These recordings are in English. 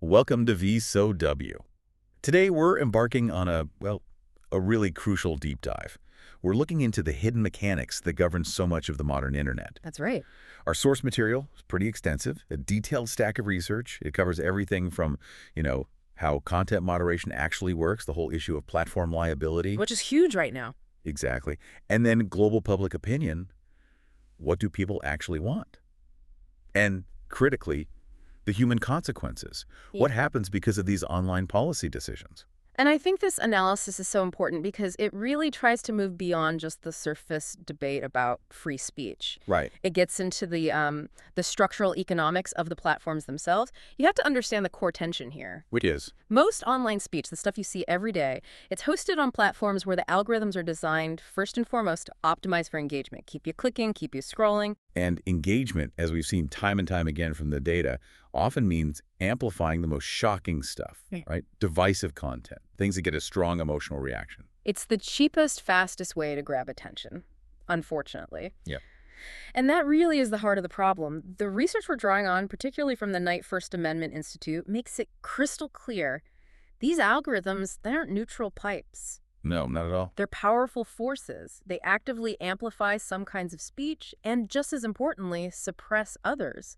Welcome to VSOW. Today we're embarking on a really crucial deep dive. We're looking into the hidden mechanics that govern so much of the modern internet. That's right. Our source material is pretty extensive, a detailed stack of research. It covers everything from, how content moderation actually works, the whole issue of platform liability. Which is huge right now. Exactly. And then global public opinion. What do people actually want? And critically, the human consequences. What happens because of these online policy decisions? And I think this analysis is so important because it really tries to move beyond just the surface debate about free speech. Right. It gets into the structural economics of the platforms themselves. You have to understand the core tension here. Which is? Most online speech, the stuff you see every day, it's hosted on platforms where the algorithms are designed, first and foremost, to optimize for engagement. Keep you clicking, keep you scrolling. And engagement, as we've seen time and time again from the data, often means amplifying the most shocking stuff, right? Divisive content, things that get a strong emotional reaction. It's the cheapest, fastest way to grab attention, unfortunately. Yeah. And that really is the heart of the problem. The research we're drawing on, particularly from the Knight First Amendment Institute, makes it crystal clear. These algorithms, they aren't neutral pipes. No, not at all. They're powerful forces. They actively amplify some kinds of speech and, just as importantly, suppress others.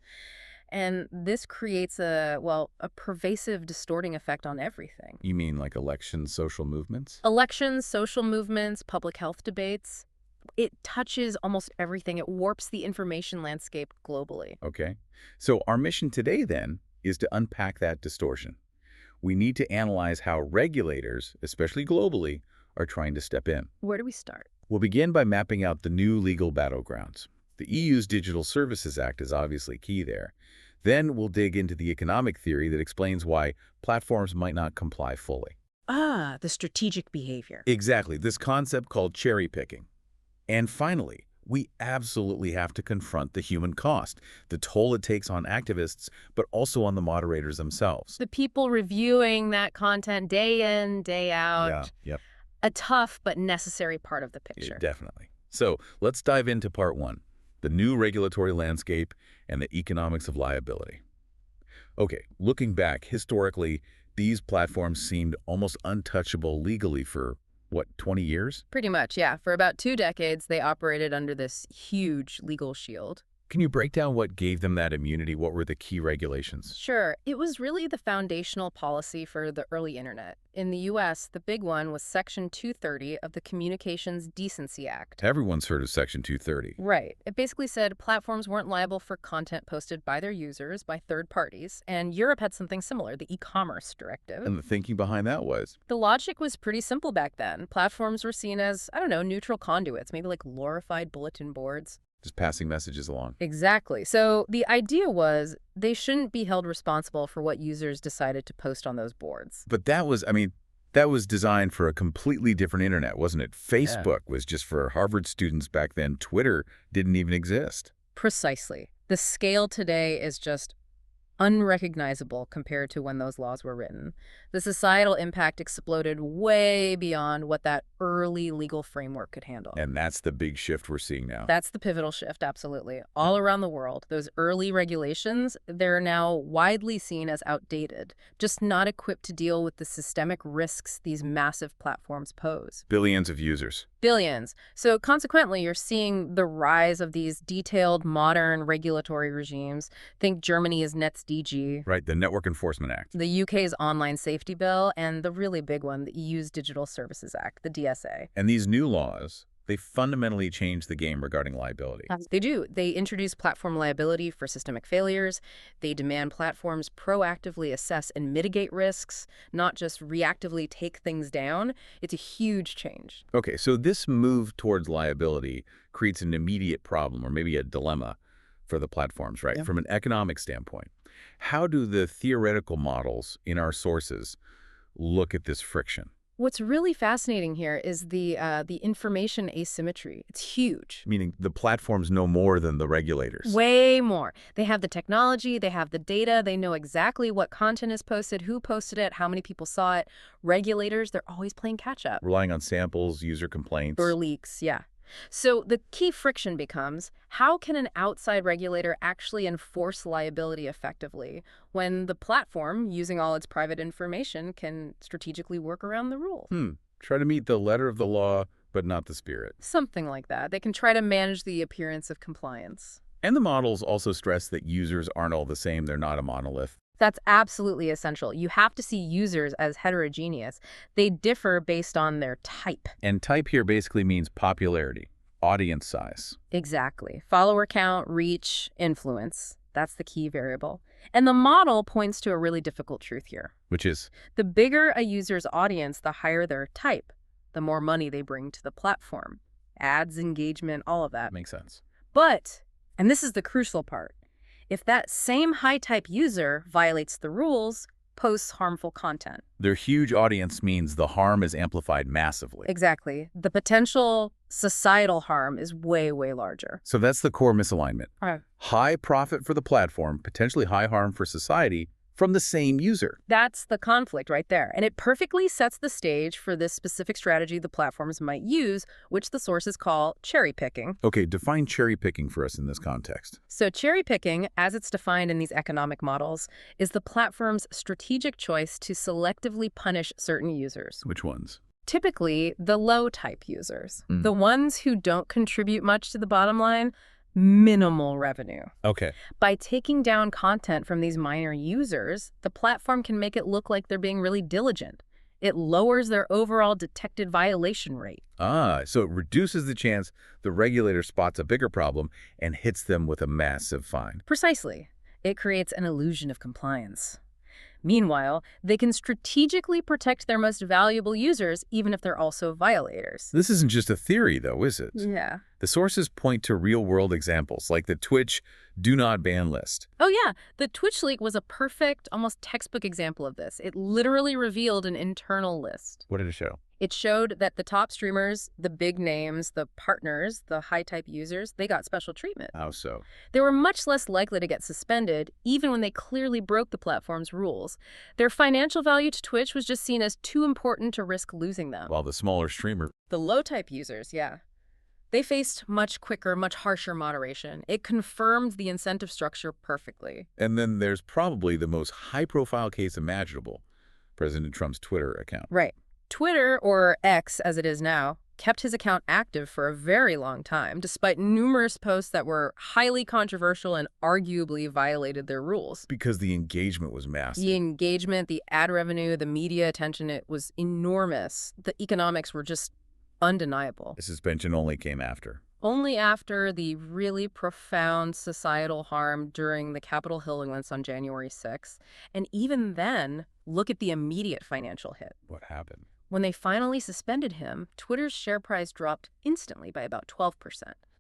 And this creates a pervasive distorting effect on everything. You mean like elections, social movements? Elections, social movements, public health debates. It touches almost everything. It warps the information landscape globally. Okay. So our mission today, then, is to unpack that distortion. We need to analyze how regulators, especially globally, are trying to step in. Where do we start? We'll begin by mapping out the new legal battlegrounds. The EU's Digital Services Act is obviously key there. Then we'll dig into the economic theory that explains why platforms might not comply fully. Ah, the strategic behavior. Exactly, this concept called cherry picking. And finally, we absolutely have to confront the human cost, the toll it takes on activists, but also on the moderators themselves. The people reviewing that content day in, day out. Yeah, yep. A tough but necessary part of the picture. Yeah, definitely. So let's dive into part one, the new regulatory landscape and the economics of liability. Okay, looking back, historically, these platforms seemed almost untouchable legally for, 20 years? Pretty much, yeah. For about 2 decades, they operated under this huge legal shield. Can you break down what gave them that immunity? What were the key regulations? Sure. It was really the foundational policy for the early internet. In the U.S., the big one was Section 230 of the Communications Decency Act. Everyone's heard of Section 230. Right. It basically said platforms weren't liable for content posted by their users, by third parties, and Europe had something similar, the e-commerce directive. And the thinking behind that was? The logic was pretty simple back then. Platforms were seen as, neutral conduits, maybe like glorified bulletin boards. Just passing messages along. Exactly. So the idea was they shouldn't be held responsible for what users decided to post on those boards. But that was designed for a completely different internet, wasn't it? Facebook was just for Harvard students back then. Twitter didn't even exist. Precisely. The scale today is just unrecognizable compared to when those laws were written. The societal impact exploded way beyond what that early legal framework could handle. And that's the big shift we're seeing now. That's the pivotal shift, absolutely. All around the world, those early regulations, they're now widely seen as outdated, just not equipped to deal with the systemic risks these massive platforms pose. Billions of users. Billions. So consequently, you're seeing the rise of these detailed, modern regulatory regimes. Think Germany is NetzDG. Right, the Network Enforcement Act. The UK's Online Safety Bill, and the really big one, the EU's Digital Services Act, the DSA. And these new laws, they fundamentally change the game regarding liability. They do. They introduce platform liability for systemic failures. They demand platforms proactively assess and mitigate risks, not just reactively take things down. It's a huge change. Okay, so this move towards liability creates an immediate problem or maybe a dilemma for the platforms, right? Yeah. From an economic standpoint. How do the theoretical models in our sources look at this friction? What's really fascinating here is the information asymmetry. It's huge. Meaning the platforms know more than the regulators. Way more. They have the technology, they have the data, they know exactly what content is posted, who posted it, how many people saw it. Regulators, they're always playing catch up. Relying on samples, user complaints. Or leaks, yeah. So the key friction becomes, how can an outside regulator actually enforce liability effectively when the platform, using all its private information, can strategically work around the rule? Try to meet the letter of the law, but not the spirit. Something like that. They can try to manage the appearance of compliance. And the models also stress that users aren't all the same. They're not a monolith. That's absolutely essential. You have to see users as heterogeneous. They differ based on their type. And type here basically means popularity, audience size. Exactly. Follower count, reach, influence. That's the key variable. And the model points to a really difficult truth here. Which is, The bigger a user's audience, the higher their type, the more money they bring to the platform. Ads, engagement, all of that. makes sense. But, and this is the crucial part, if that same high-type user violates the rules, posts harmful content. Their huge audience means the harm is amplified massively. Exactly. The potential societal harm is way, way larger. So that's the core misalignment. Right. High profit for the platform, potentially high harm for society from the same user. That's the conflict right there. And it perfectly sets the stage for this specific strategy the platforms might use, which the sources call cherry picking. Okay, define cherry picking for us in this context. So cherry picking, as it's defined in these economic models, is the platform's strategic choice to selectively punish certain users. Which ones? Typically, the low-type users, the ones who don't contribute much to the bottom line, minimal revenue. Okay. By taking down content from these minor users, the platform can make it look like they're being really diligent. It lowers their overall detected violation rate. So it reduces the chance the regulator spots a bigger problem and hits them with a massive fine. Precisely. It creates an illusion of compliance. Meanwhile, they can strategically protect their most valuable users, even if they're also violators. This isn't just a theory, though, is it? Yeah. The sources point to real-world examples, like the Twitch Do Not Ban list. Oh yeah, the Twitch leak was a perfect, almost textbook example of this. It literally revealed an internal list. What did it show? It showed that the top streamers, the big names, the partners, the high-type users, they got special treatment. How so? They were much less likely to get suspended, even when they clearly broke the platform's rules. Their financial value to Twitch was just seen as too important to risk losing them. While the smaller streamer... The low-type users, yeah. They faced much quicker, much harsher moderation. It confirmed the incentive structure perfectly. And then there's probably the most high-profile case imaginable, President Trump's Twitter account. Right. Twitter, or X as it is now, kept his account active for a very long time, despite numerous posts that were highly controversial and arguably violated their rules. Because the engagement was massive. The engagement, the ad revenue, the media attention, it was enormous. The economics were just undeniable. The suspension only came after. Only after the really profound societal harm during the Capitol Hill events on January 6th. And even then, look at the immediate financial hit. What happened? When they finally suspended him, Twitter's share price dropped instantly by about 12%.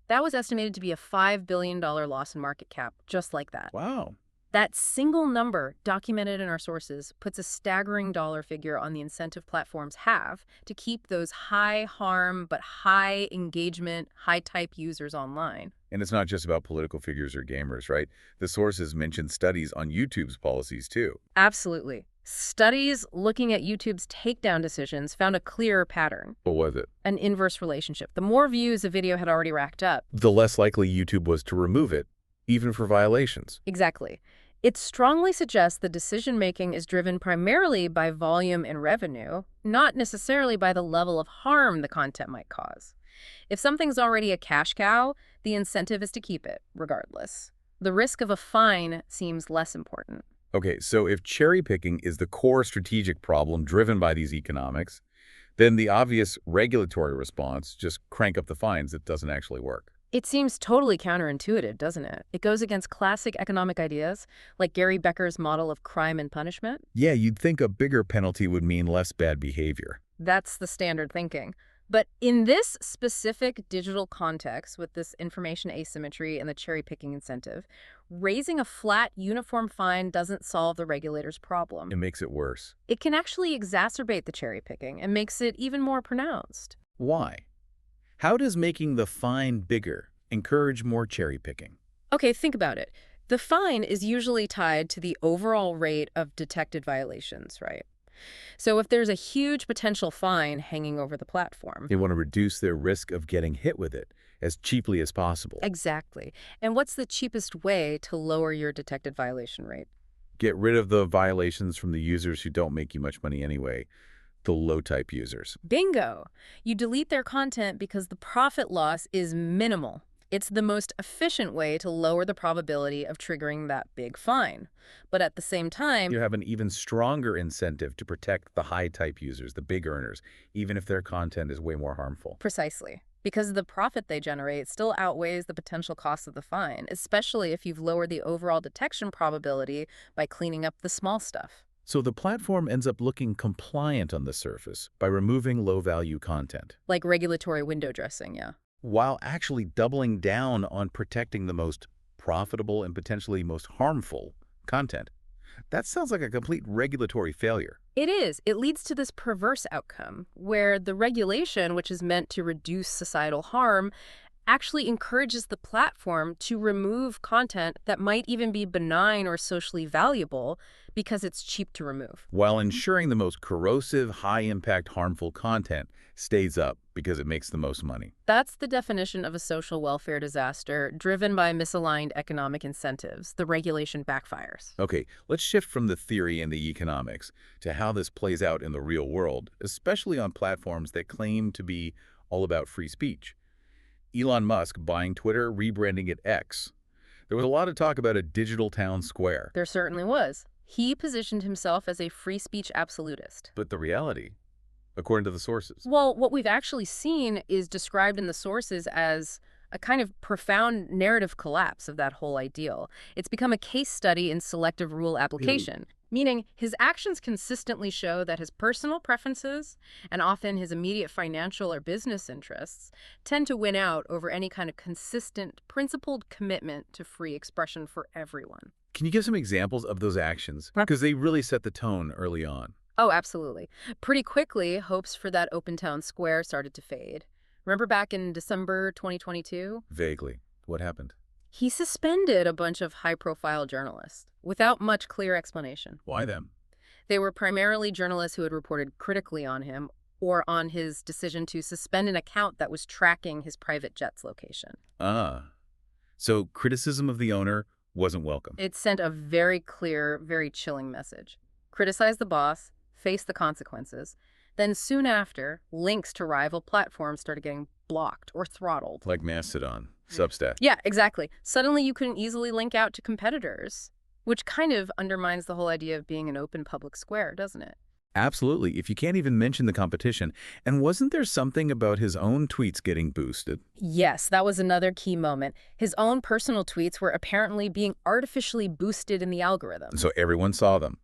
That was estimated to be a $5 billion loss in market cap, just like that. Wow. That single number, documented in our sources, puts a staggering dollar figure on the incentive platforms have to keep those high harm but high engagement, high type users online. And it's not just about political figures or gamers, right? The sources mention studies on YouTube's policies, too. Absolutely. Studies looking at YouTube's takedown decisions found a clearer pattern. What was it? An inverse relationship. The more views a video had already racked up, The less likely YouTube was to remove it, even for violations. exactly. It strongly suggests the decision-making is driven primarily by volume and revenue, not necessarily by the level of harm the content might cause. If something's already a cash cow, the incentive is to keep it, regardless. The risk of a fine seems less important. Okay, so if cherry picking is the core strategic problem driven by these economics, then the obvious regulatory response, just crank up the fines, it doesn't actually work. It seems totally counterintuitive, doesn't it? It goes against classic economic ideas, like Gary Becker's model of crime and punishment. Yeah, you'd think a bigger penalty would mean less bad behavior. That's the standard thinking. But in this specific digital context, with this information asymmetry and the cherry-picking incentive, raising a flat, uniform fine doesn't solve the regulator's problem. It makes it worse. It can actually exacerbate the cherry-picking and makes it even more pronounced. Why? How does making the fine bigger encourage more cherry picking? Okay, think about it. The fine is usually tied to the overall rate of detected violations, right? So if there's a huge potential fine hanging over the platform. They want to reduce their risk of getting hit with it as cheaply as possible. Exactly. And what's the cheapest way to lower your detected violation rate? Get rid of the violations from the users who don't make you much money anyway, the low-type users. Bingo! You delete their content because the profit loss is minimal. It's the most efficient way to lower the probability of triggering that big fine. But at the same time, You have an even stronger incentive to protect the high-type users, the big earners, even if their content is way more harmful. precisely, because the profit they generate still outweighs the potential cost of the fine, especially if you've lowered the overall detection probability by cleaning up the small stuff. So the platform ends up looking compliant on the surface by removing low-value content, Like regulatory window dressing, yeah. while actually doubling down on protecting the most profitable and potentially most harmful content. That sounds like a complete regulatory failure. It is. It leads to this perverse outcome where the regulation, which is meant to reduce societal harm, actually encourages the platform to remove content that might even be benign or socially valuable because it's cheap to remove. While ensuring the most corrosive, high-impact, harmful content stays up because it makes the most money. That's the definition of a social welfare disaster driven by misaligned economic incentives. The regulation backfires. Okay, let's shift from the theory and the economics to how this plays out in the real world, especially on platforms that claim to be all about free speech. Elon Musk buying Twitter, rebranding it X. There was a lot of talk about a digital town square. There certainly was. He positioned himself as a free speech absolutist. But the reality, according to the sources, Well, what we've actually seen is described in the sources as a kind of profound narrative collapse of that whole ideal. It's become a case study in selective rule application, meaning his actions consistently show that his personal preferences, and often his immediate financial or business interests, tend to win out over any kind of consistent, principled commitment to free expression for everyone. can you give some examples of those actions? Because they really set the tone early on. Oh, absolutely. Pretty quickly, hopes for that open town square started to fade. Remember back in December 2022? Vaguely. What happened? He suspended a bunch of high-profile journalists without much clear explanation. Why them? They were primarily journalists who had reported critically on him or on his decision to suspend an account that was tracking his private jet's location. Ah. So criticism of the owner wasn't welcome. It sent a very clear, very chilling message. Criticize the boss, face the consequences. Then soon after, links to rival platforms started getting blocked or throttled. Like Mastodon, Substack. Yeah, exactly. Suddenly you can easily link out to competitors, which kind of undermines the whole idea of being an open public square, doesn't it? Absolutely, if you can't even mention the competition. And wasn't there something about his own tweets getting boosted? Yes, that was another key moment. His own personal tweets were apparently being artificially boosted in the algorithm. So everyone saw them,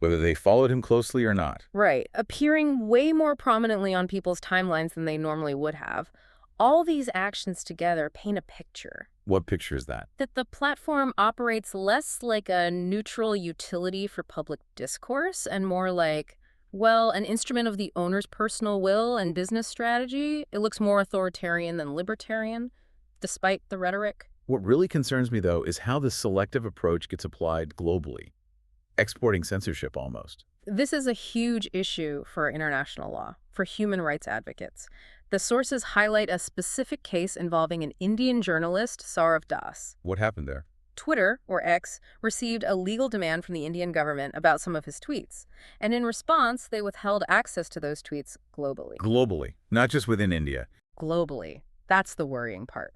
whether they followed him closely or not. Right, appearing way more prominently on people's timelines than they normally would have. All these actions together paint a picture. What picture is that? That the platform operates less like a neutral utility for public discourse and more like, well, an instrument of the owner's personal will and business strategy. It looks more authoritarian than libertarian, despite the rhetoric. What really concerns me, though, is how this selective approach gets applied globally. Exporting censorship, almost. This is a huge issue for international law, for human rights advocates. The sources highlight a specific case involving an Indian journalist, Saurav Das. What happened there? Twitter, or X, received a legal demand from the Indian government about some of his tweets, and in response, they withheld access to those tweets globally. Globally, not just within India. Globally. That's the worrying part.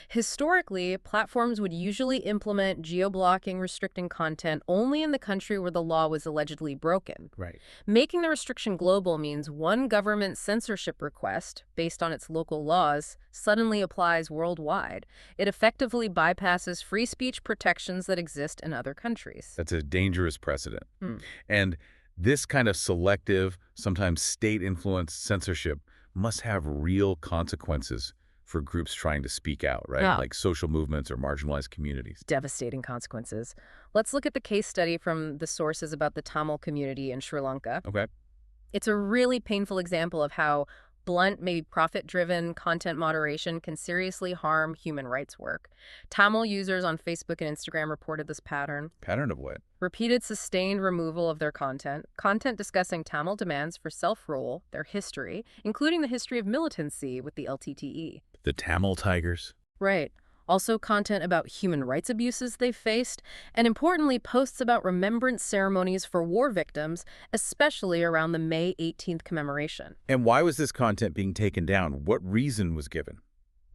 Historically, platforms would usually implement geo-blocking, restricting content only in the country where the law was allegedly broken. Right. Making the restriction global means one government censorship request, based on its local laws, suddenly applies worldwide. It effectively bypasses free speech protections that exist in other countries. That's a dangerous precedent. And this kind of selective, sometimes state-influenced censorship must have real consequences for groups trying to speak out, right? Yeah. Like social movements or marginalized communities. Devastating consequences. Let's look at the case study from the sources about the Tamil community in Sri Lanka. Okay. It's a really painful example of how blunt, maybe profit-driven content moderation can seriously harm human rights work. Tamil users on Facebook and Instagram reported this pattern. Pattern of what? Repeated sustained removal of their content discussing Tamil demands for self-rule, their history, including the history of militancy with the LTTE. The Tamil Tigers? Right. Also content about human rights abuses they've faced, and importantly, posts about remembrance ceremonies for war victims, especially around the May 18th commemoration. And why was this content being taken down? What reason was given?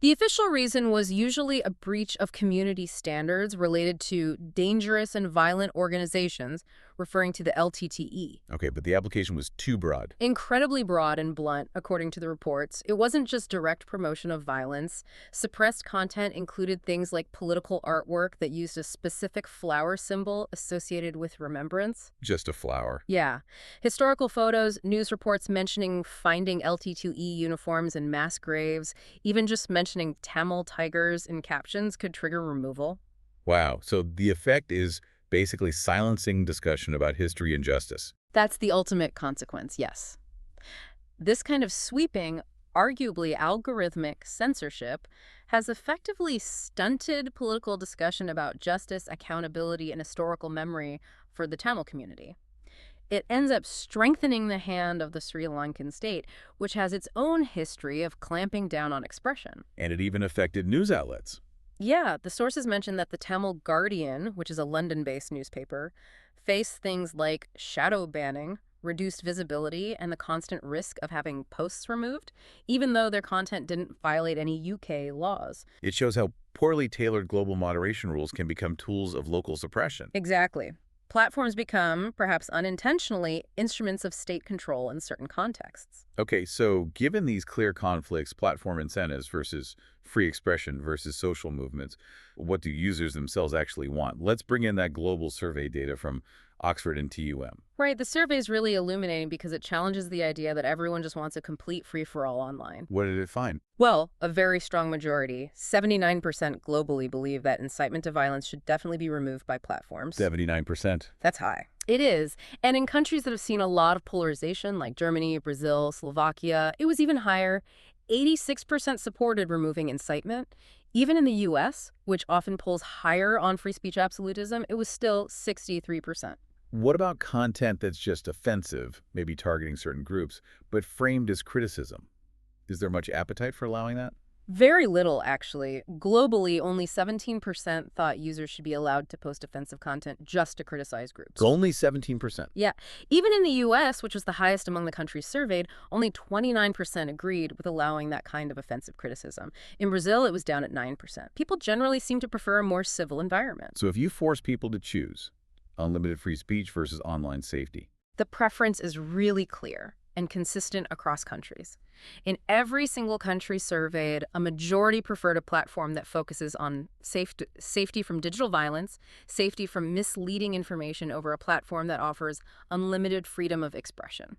The official reason was usually a breach of community standards related to dangerous and violent organizations, referring to the LTTE. Okay, but the application was too broad. Incredibly broad and blunt, according to the reports. It wasn't just direct promotion of violence. Suppressed content included things like political artwork that used a specific flower symbol associated with remembrance. Just a flower. Yeah. Historical photos, news reports mentioning finding LT2E uniforms in mass graves, even just mentioning Tamil tigers in captions could trigger removal. Wow, so the effect is basically silencing discussion about history and justice. That's the ultimate consequence, yes. This kind of sweeping, arguably algorithmic censorship has effectively stunted political discussion about justice, accountability, and historical memory for the Tamil community. It ends up strengthening the hand of the Sri Lankan state, which has its own history of clamping down on expression. And it even affected news outlets. Yeah, the sources mention that the Tamil Guardian, which is a London-based newspaper, faced things like shadow banning, reduced visibility, and the constant risk of having posts removed, even though their content didn't violate any UK laws. It shows how poorly tailored global moderation rules can become tools of local suppression. Exactly. Platforms become, perhaps unintentionally, instruments of state control in certain contexts. Okay, so given these clear conflicts, platform incentives versus free expression versus social movements, what do users themselves actually want? Let's bring in that global survey data from Oxford and TUM. Right, the survey is really illuminating because it challenges the idea that everyone just wants a complete free-for-all online. What did it find? Well, a very strong majority, 79% globally, believe that incitement to violence should definitely be removed by platforms. 79%. That's high. It is. And in countries that have seen a lot of polarization, like Germany, Brazil, Slovakia, it was even higher. 86% supported removing incitement. Even in the U.S., which often polls higher on free speech absolutism, it was still 63%. What about content that's just offensive, maybe targeting certain groups, but framed as criticism? Is there much appetite for allowing that? Very little, actually. Globally, only 17% thought users should be allowed to post offensive content just to criticize groups. Only 17%. Yeah. Even in the U.S., which was the highest among the countries surveyed, only 29% agreed with allowing that kind of offensive criticism. In Brazil, it was down at 9%. People generally seem to prefer a more civil environment. So if you force people to choose unlimited free speech versus online safety, the preference is really clear and consistent across countries. In every single country surveyed, a majority preferred a platform that focuses on safety from digital violence, safety from misleading information over a platform that offers unlimited freedom of expression.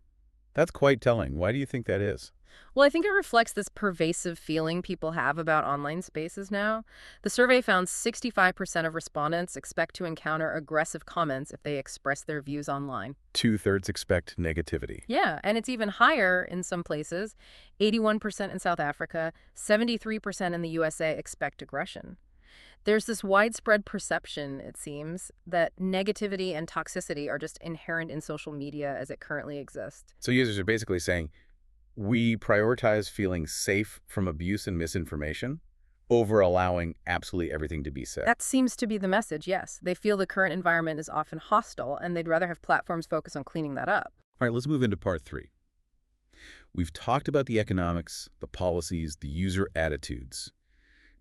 that's quite telling. Why do you think that is? Well, I think it reflects this pervasive feeling people have about online spaces now. The survey found 65% of respondents expect to encounter aggressive comments if they express their views online. 2/3 expect negativity. Yeah, and it's even higher in some places. 81% in South Africa, 73% in the USA expect aggression. There's this widespread perception, it seems, that negativity and toxicity are just inherent in social media as it currently exists. So users are basically saying, we prioritize feeling safe from abuse and misinformation over allowing absolutely everything to be said. That seems to be the message, yes. They feel the current environment is often hostile, and they'd rather have platforms focus on cleaning that up. All right, let's move into part 3. We've talked about the economics, the policies, the user attitudes.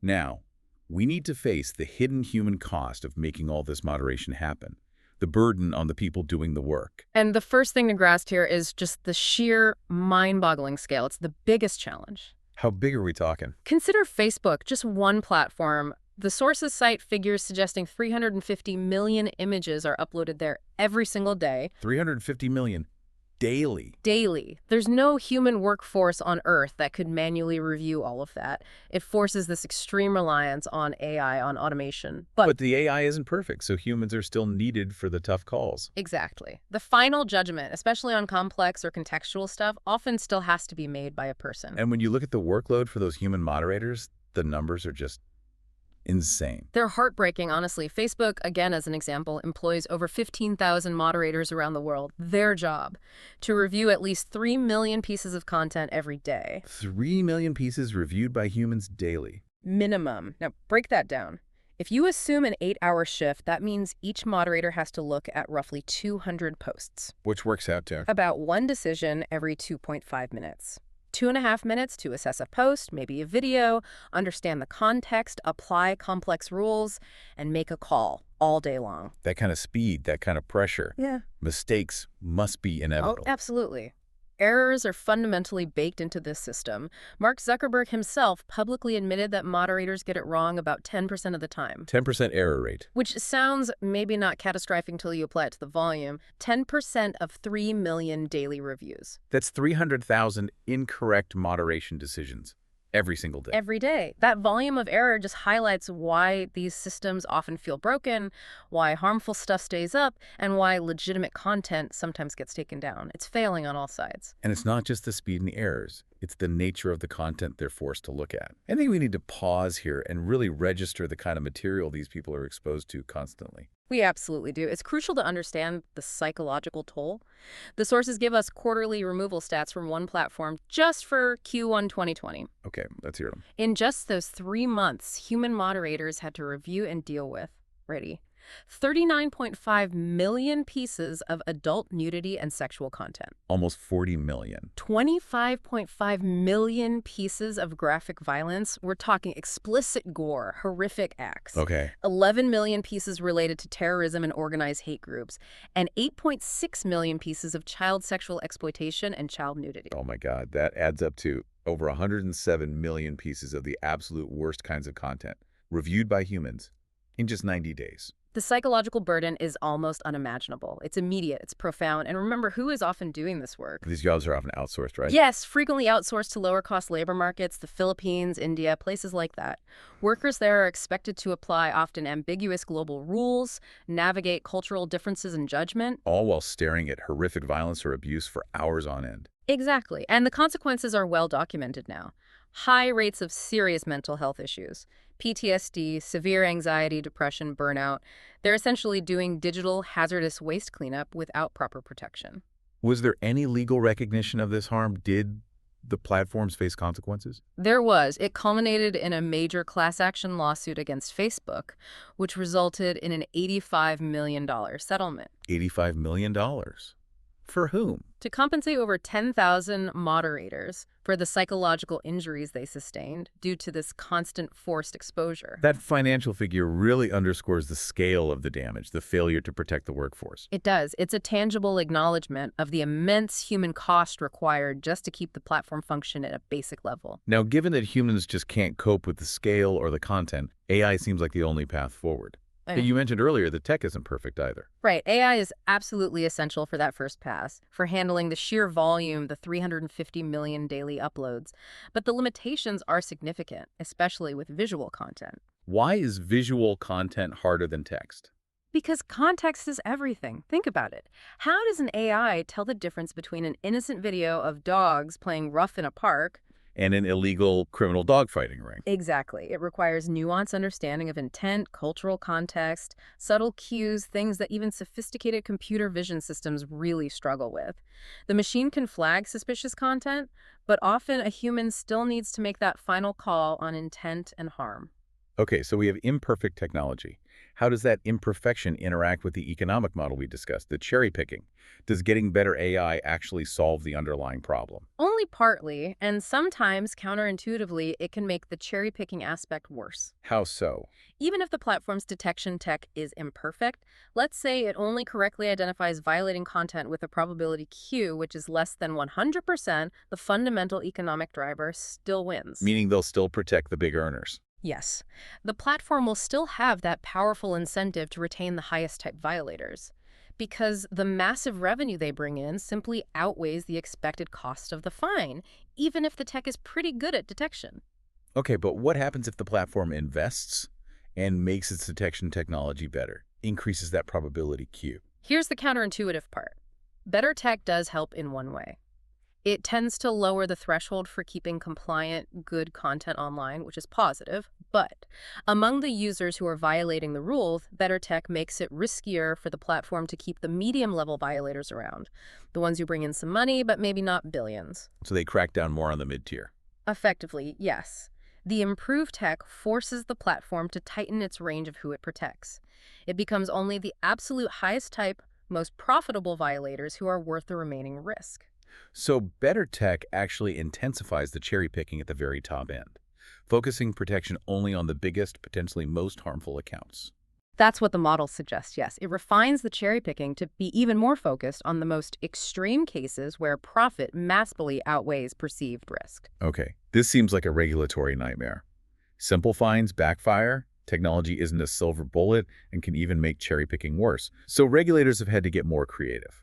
Now, we need to face the hidden human cost of making all this moderation happen, the burden on the people doing the work. And the first thing to grasp here is just the sheer mind-boggling scale. It's the biggest challenge. How big are we talking? Consider Facebook, just one platform. The sources cite figures suggesting 350 million images are uploaded there every single day. 350 million daily. Daily. There's no human workforce on Earth that could manually review all of that. It forces this extreme reliance on AI, on automation. But But the AI isn't perfect, so humans are still needed for the tough calls. exactly. The final judgment, especially on complex or contextual stuff, often still has to be made by a person. And when you look at the workload for those human moderators, the numbers are just insane. They're heartbreaking, honestly. Facebook, again as an example, employs over 15,000 moderators around the world. Their job, to review at least 3 million pieces of content every day. 3 million pieces reviewed by humans daily. Minimum. Now, break that down. If you assume an 8-hour shift, that means each moderator has to look at roughly 200 posts. Which works out to About one decision every 2.5 minutes. 2.5 minutes to assess a post, maybe a video, understand the context, apply complex rules, and make a call all day long. that kind of speed, that kind of pressure. Yeah. Mistakes must be Oh, inevitable. absolutely. Errors are fundamentally baked into this system. Mark Zuckerberg himself publicly admitted that moderators get it wrong about 10% of the time. 10% error rate. Which sounds maybe not catastrophic until you apply it to the volume. 10% of 3 million daily reviews. That's 300,000 incorrect moderation decisions every single day. Every day. That volume of error just highlights why these systems often feel broken, why harmful stuff stays up, and why legitimate content sometimes gets taken down. It's failing on all sides. And it's not just the speed and the errors. It's the nature of the content they're forced to look at. I think we need to pause here and really register the kind of material these people are exposed to constantly. We absolutely do. It's crucial to understand the psychological toll. The sources give us quarterly removal stats from one platform just for Q1 2020. Okay, let's hear them. In just those 3 months, human moderators had to review and deal with, ready, 39.5 million pieces of adult nudity and sexual content, Almost 40 million. 25.5 million pieces of graphic violence. We're talking explicit gore, horrific acts. Okay. 11 million pieces related to terrorism and organized hate groups, and 8.6 million pieces of child sexual exploitation and child nudity. Oh my God, that adds up to over 107 million pieces of the absolute worst kinds of content reviewed by humans in just 90 days. The psychological burden is almost unimaginable. It's immediate, it's profound, and remember, who is often doing this work? These jobs are often outsourced, right? Yes, frequently outsourced to lower-cost labor markets, the Philippines, India, places like that. Workers there are expected to apply often ambiguous global rules, navigate cultural differences in judgment. All while staring at horrific violence or abuse for hours on end. Exactly, and the consequences are well documented now. High rates of serious mental health issues, PTSD, severe anxiety, depression, burnout. They're essentially doing digital hazardous waste cleanup without proper protection. Was there any legal recognition of this harm? Did the platforms face consequences? There was. It culminated in a major class action lawsuit against Facebook, which resulted in an $85 million settlement. $85 million. For whom? To compensate over 10,000 moderators for the psychological injuries they sustained due to this constant forced exposure. That financial figure really underscores the scale of the damage, the failure to protect the workforce. It does. It's a tangible acknowledgement of the immense human cost required just to keep the platform function at a basic level. Now, given that humans just can't cope with the scale or the content, AI seems like the only path forward. You mentioned earlier the tech isn't perfect either. Right. AI is absolutely essential for that first pass, for handling the sheer volume, the 350 million daily uploads. But the limitations are significant, especially with visual content. Why is visual content harder than text? Because context is everything. Think about it. How does an AI tell the difference between an innocent video of dogs playing rough in a park And an illegal criminal dogfighting ring? Exactly. It requires nuanced understanding of intent, cultural context, subtle cues, things that even sophisticated computer vision systems really struggle with. The machine can flag suspicious content, but often a human still needs to make that final call on intent and harm. Okay, so we have imperfect technology. How does that imperfection interact with the economic model we discussed, the cherry picking? Does getting better AI actually solve the underlying problem? Only partly, and sometimes counterintuitively, it can make the cherry-picking aspect worse. How so? Even if the platform's detection tech is imperfect, let's say it only correctly identifies violating content with a probability Q, which is less than 100%, the fundamental economic driver still wins. Meaning they'll still protect the big earners. Yes. The platform will still have that powerful incentive to retain the highest type violators. Because the massive revenue they bring in simply outweighs the expected cost of the fine, even if the tech is pretty good at detection. Okay, but what happens if the platform invests and makes its detection technology better, increases that probability Q? Here's the counterintuitive part. Better tech does help in one way. It tends to lower the threshold for keeping compliant, good content online, which is positive. But among the users who are violating the rules, better tech makes it riskier for the platform to keep the medium-level violators around, the ones who bring in some money, but maybe not billions. So they crack down more on the mid-tier. Effectively, yes. The improved tech forces the platform to tighten its range of who it protects. It becomes only the absolute highest type, most profitable violators who are worth the remaining risk. So better tech actually intensifies the cherry picking at the very top end, focusing protection only on the biggest, potentially most harmful accounts. That's what the model suggests, yes. It refines the cherry picking to be even more focused on the most extreme cases where profit massively outweighs perceived risk. Okay, this seems like a regulatory nightmare. Simple fines backfire, technology isn't a silver bullet, and can even make cherry picking worse. So regulators have had to get more creative.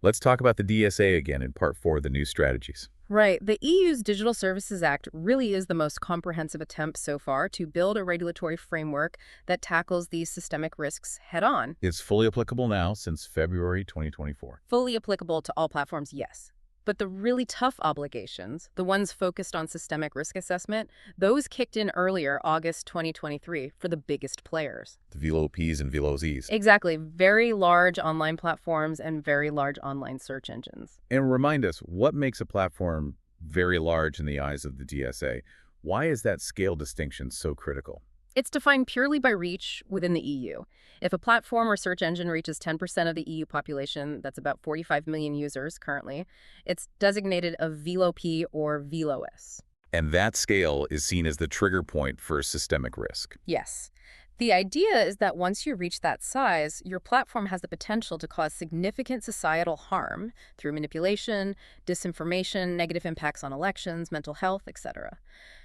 Let's talk about the DSA again in part 4 of the new strategies. Right. The EU's Digital Services Act really is the most comprehensive attempt so far to build a regulatory framework that tackles these systemic risks head on. It's fully applicable now since February 2024. Fully applicable to all platforms, yes. But the really tough obligations, the ones focused on systemic risk assessment, those kicked in earlier, August 2023, for the biggest players. The VLOPs and VLOZs. Exactly. Very large online platforms and very large online search engines. And remind us, what makes a platform very large in the eyes of the DSA? Why is that scale distinction so critical? It's defined purely by reach within the EU. If a platform or search engine reaches 10% of the EU population, that's about 45 million users currently, it's designated a VLOP or VLOS. And that scale is seen as the trigger point for systemic risk. Yes. The idea is that once you reach that size, your platform has the potential to cause significant societal harm through manipulation, disinformation, negative impacts on elections, mental health, etc.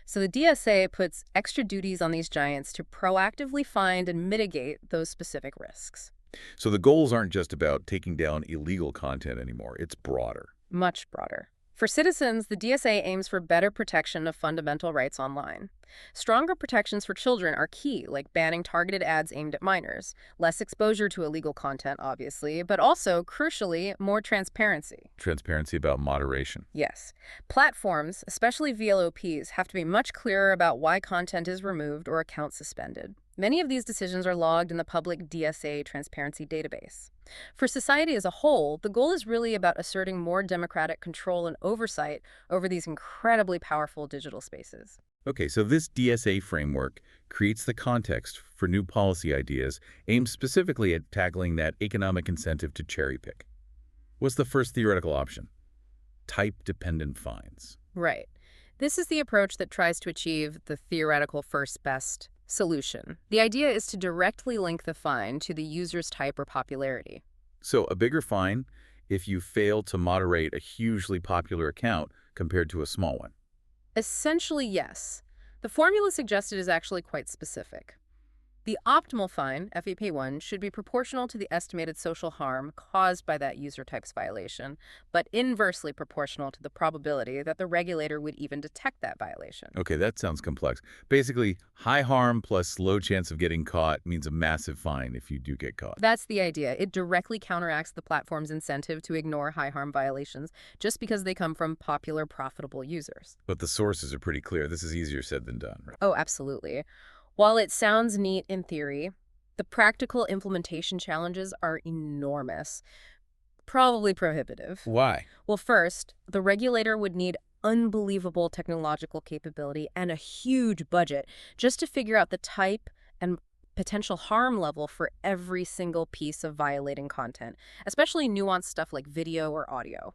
So the DSA puts extra duties on these giants to proactively find and mitigate those specific risks. So the goals aren't just about taking down illegal content anymore, it's broader. Much broader. For citizens, the DSA aims for better protection of fundamental rights online. Stronger protections for children are key, like banning targeted ads aimed at minors, less exposure to illegal content, obviously, but also, crucially, more transparency. Transparency about moderation. Yes. Platforms, especially VLOPs, have to be much clearer about why content is removed or accounts suspended. Many of these decisions are logged in the public DSA transparency database. For society as a whole, the goal is really about asserting more democratic control and oversight over these incredibly powerful digital spaces. Okay, so this DSA framework creates the context for new policy ideas aimed specifically at tackling that economic incentive to cherry pick. What's the first theoretical option? Type-dependent fines. Right. This is the approach that tries to achieve the theoretical first best solution. The idea is to directly link the fine to the user's type or popularity. So a bigger fine if you fail to moderate a hugely popular account compared to a small one. Essentially, yes. The formula suggested is actually quite specific. The optimal fine, FEP1, should be proportional to the estimated social harm caused by that user type's violation, but inversely proportional to the probability that the regulator would even detect that violation. Okay, that sounds complex. Basically, high harm plus low chance of getting caught means a massive fine if you do get caught. That's the idea. It directly counteracts the platform's incentive to ignore high harm violations just because they come from popular, profitable users. But the sources are pretty clear. This is easier said than done, right? Oh, absolutely. While it sounds neat in theory, the practical implementation challenges are enormous, probably prohibitive. Why? Well, first, the regulator would need unbelievable technological capability and a huge budget just to figure out the type and potential harm level for every single piece of violating content, especially nuanced stuff like video or audio.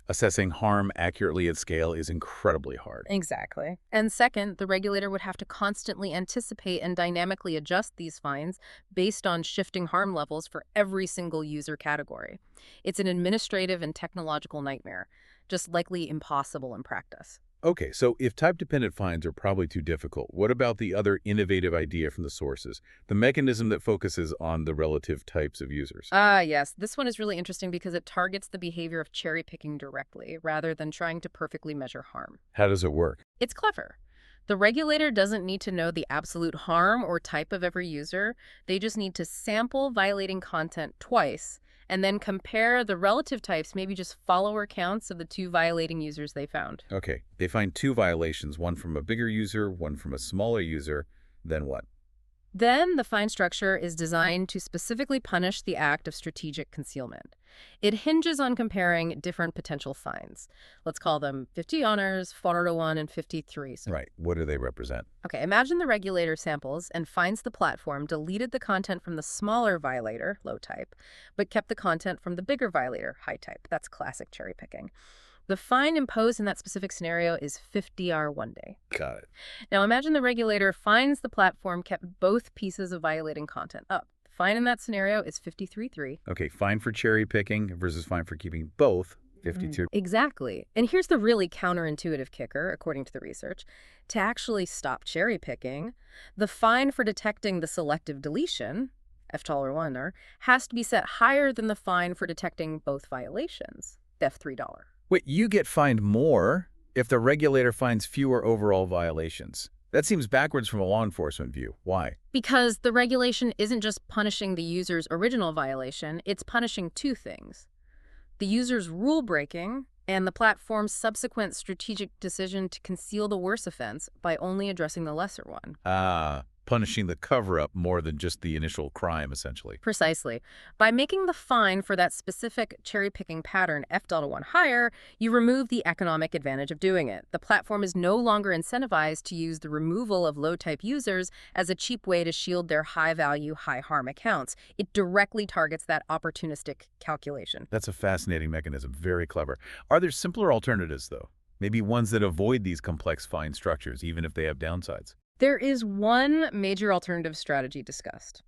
Assessing harm accurately at scale is incredibly hard. Exactly. And second, the regulator would have to constantly anticipate and dynamically adjust these fines based on shifting harm levels for every single user category. It's an administrative and technological nightmare, just likely impossible in practice. Okay, so if type-dependent finds are probably too difficult, what about the other innovative idea from the sources, the mechanism that focuses on the relative types of users? Ah, yes. This one is really interesting because it targets the behavior of cherry picking directly rather than trying to perfectly measure harm. How does it work? It's clever. The regulator doesn't need to know the absolute harm or type of every user. They just need to sample violating content twice and then compare the relative types, maybe just follower counts of the two violating users they found. Okay, they find two violations, one from a bigger user, one from a smaller user. Then what? Then the fine structure is designed to specifically punish the act of strategic concealment. It hinges on comparing different potential fines. Let's call them 50 honors, 401, and 53. Right, what do they represent? Okay, imagine the regulator samples and finds the platform deleted the content from the smaller violator, low type, but kept the content from the bigger violator, high type. That's classic cherry picking. The fine imposed in that specific scenario is 50R 1 day. Got it. Now imagine the regulator finds the platform kept both pieces of violating content up. The fine in that scenario is 53.3. Okay, fine for cherry picking versus fine for keeping both 52. Exactly. And here's the really counterintuitive kicker, according to the research. To actually stop cherry picking, the fine for detecting the selective deletion, F$1, has to be set higher than the fine for detecting both violations, F$3. Wait, you get fined more if the regulator finds fewer overall violations. That seems backwards from a law enforcement view. Why? Because the regulation isn't just punishing the user's original violation, it's punishing two things: the user's rule breaking and the platform's subsequent strategic decision to conceal the worse offense by only addressing the lesser one. Punishing the cover-up more than just the initial crime, essentially. Precisely. By making the fine for that specific cherry-picking pattern F$1 higher, you remove the economic advantage of doing it. The platform is no longer incentivized to use the removal of low-type users as a cheap way to shield their high-value, high-harm accounts. It directly targets that opportunistic calculation. That's a fascinating mechanism. Very clever. Are there simpler alternatives, though? Maybe ones that avoid these complex fine structures, even if they have downsides? There is one major alternative strategy discussed.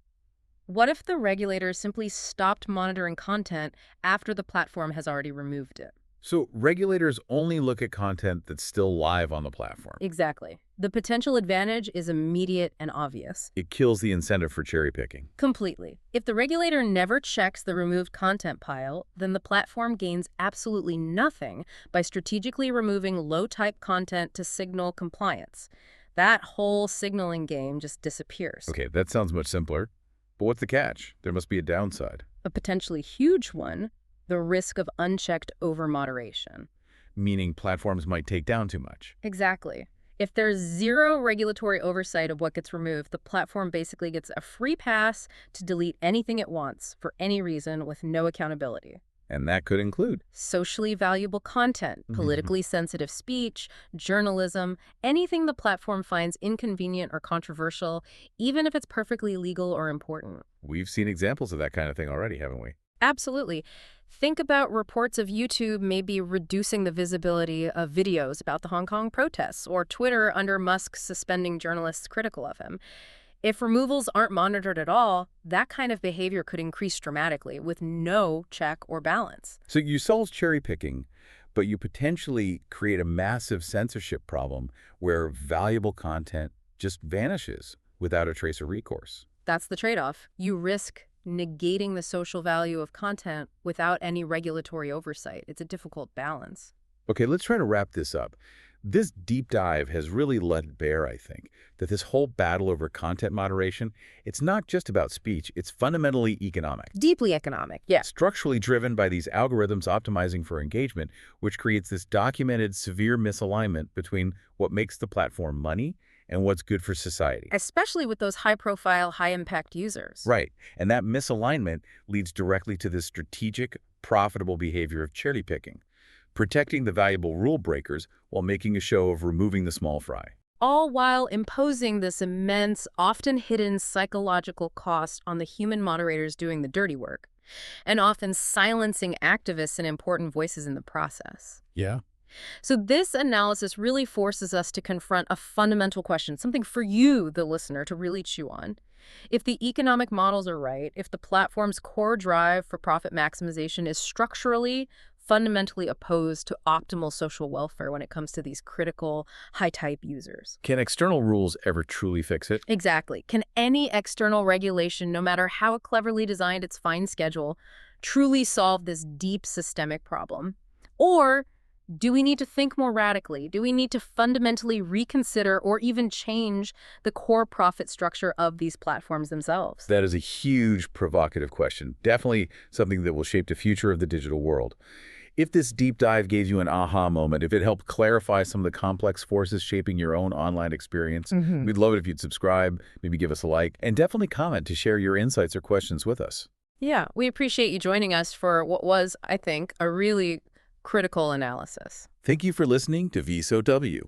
What if the regulator simply stopped monitoring content after the platform has already removed it? So regulators only look at content that's still live on the platform. Exactly. The potential advantage is immediate and obvious. It kills the incentive for cherry picking. Completely. If the regulator never checks the removed content pile, then the platform gains absolutely nothing by strategically removing low-type content to signal compliance. That whole signaling game just disappears. Okay, that sounds much simpler. But what's the catch? There must be a downside. A potentially huge one: the risk of unchecked over-moderation. Meaning platforms might take down too much. Exactly. If there's zero regulatory oversight of what gets removed, the platform basically gets a free pass to delete anything it wants for any reason with no accountability. And that could include Socially valuable content, politically sensitive speech, journalism, anything the platform finds inconvenient or controversial, even if it's perfectly legal or important. We've seen examples of that kind of thing already, haven't we? Absolutely. Think about reports of YouTube maybe reducing the visibility of videos about the Hong Kong protests, or Twitter under Musk suspending journalists critical of him. If removals aren't monitored at all, that kind of behavior could increase dramatically with no check or balance. So you solve cherry picking, but you potentially create a massive censorship problem where valuable content just vanishes without a trace or recourse. That's the trade-off. You risk negating the social value of content without any regulatory oversight. It's a difficult balance. Okay, let's try to wrap this up. This deep dive has really let bare, I think, that this whole battle over content moderation, it's not just about speech, it's fundamentally economic. Deeply economic, yes. Structurally driven by these algorithms optimizing for engagement, which creates this documented severe misalignment between what makes the platform money and what's good for society. Especially with those high-profile, high-impact users. Right, and that misalignment leads directly to this strategic, profitable behavior of cherry picking, protecting the valuable rule breakers while making a show of removing the small fry. All while imposing this immense, often hidden psychological cost on the human moderators doing the dirty work, and often silencing activists and important voices in the process. Yeah. So this analysis really forces us to confront a fundamental question, something for you, the listener, to really chew on. If the economic models are right, if the platform's core drive for profit maximization is structurally, fundamentally opposed to optimal social welfare when it comes to these critical, high-type users. Can external rules ever truly fix it? Exactly. Can any external regulation, no matter how cleverly designed its fine schedule, truly solve this deep systemic problem? Or do we need to think more radically? Do we need to fundamentally reconsider or even change the core profit structure of these platforms themselves? That is a huge, provocative question. Definitely something that will shape the future of the digital world. If this deep dive gave you an aha moment, if it helped clarify some of the complex forces shaping your own online experience, we'd love it if you'd subscribe, maybe give us a like, and definitely comment to share your insights or questions with us. Yeah, we appreciate you joining us for what was, I think, a really critical analysis. Thank you for listening to VSOW.